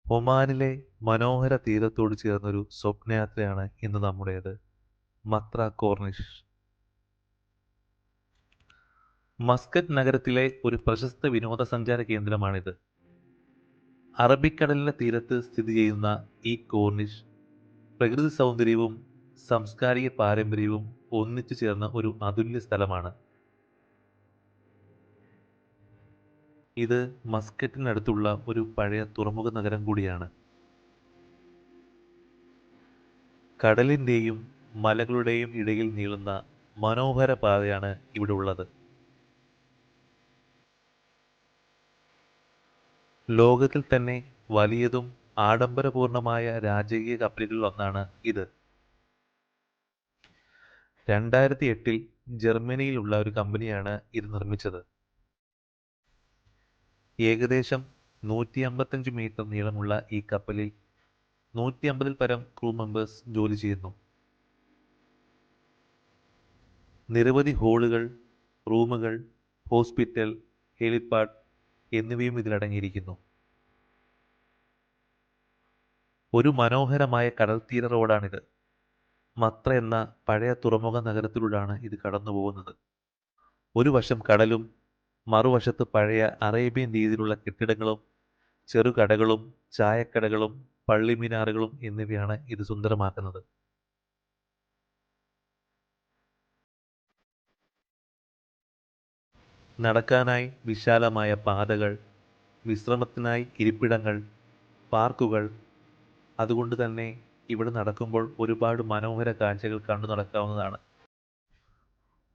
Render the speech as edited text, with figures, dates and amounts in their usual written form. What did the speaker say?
ഒമാനിലെ മനോഹര തീരത്തോട് ചേർന്നൊരു സ്വപ്നയാത്രയാണ് ഇന്ന് നമ്മുടേത്. മത്ര കോർണിഷ്. മസ്കറ്റ് നഗരത്തിലെ ഒരു പ്രശസ്ത വിനോദസഞ്ചാര കേന്ദ്രമാണിത്. അറബിക്കടലിന്റെ തീരത്ത് സ്ഥിതി ചെയ്യുന്ന ഈ കോർണിഷ് പ്രകൃതി സൗന്ദര്യവും സാംസ്കാരിക പാരമ്പര്യവും ഒന്നിച്ചു ചേർന്ന ഒരു അതുല്യ സ്ഥലമാണ്. ഇത് മസ്കറ്റിനടുത്തുള്ള ഒരു പഴയ തുറമുഖ നഗരം കൂടിയാണ്. കടലിന്റെയും മലകളുടെയും ഇടയിൽ നീളുന്ന മനോഹര പാതയാണ് ഇവിടെ ഉള്ളത്. ലോകത്തിൽ തന്നെ വലിയതും ആഡംബരപൂർണമായ രാജകീയ കപ്പലുകളിൽ ഒന്നാണ് ഇത്. 2008 ജർമ്മനിയിലുള്ള ഒരു കമ്പനിയാണ് ഇത് നിർമ്മിച്ചത്. ഏകദേശം 155 മീറ്റർ നീളമുള്ള ഈ കപ്പലിൽ 150-ൽ പരം ക്രൂ മെമ്പേഴ്സ് ജോലി ചെയ്യുന്നു. നിരവധി ഹോളുകൾ, റൂമുകൾ, ഹോസ്പിറ്റൽ, ഹെലിപ്പാഡ് എന്നിവയും ഇതിലടങ്ങിയിരിക്കുന്നു. ഒരു മനോഹരമായ കടൽത്തീര റോഡാണിത്. മത്ര എന്ന പഴയ തുറമുഖ നഗരത്തിലൂടെയാണ് ഇത് കടന്നുപോകുന്നത്. ഒരു വശം കടലും മറുവശത്ത് പഴയ അറേബ്യൻ രീതിയിലുള്ള കെട്ടിടങ്ങളും ചെറുകടകളും ചായക്കടകളും പള്ളിമിനാറുകളും എന്നിവയാണ് ഇത് സുന്ദരമാക്കുന്നത്. നടക്കാനായി വിശാലമായ പാതകൾ, വിശ്രമത്തിനായി ഇരിപ്പിടങ്ങൾ, പാർക്കുകൾ. അതുകൊണ്ട് തന്നെ ഇവിടെ നടക്കുമ്പോൾ ഒരുപാട് മനോഹര കാഴ്ചകൾ കണ്ടു നടക്കാവുന്നതാണ്.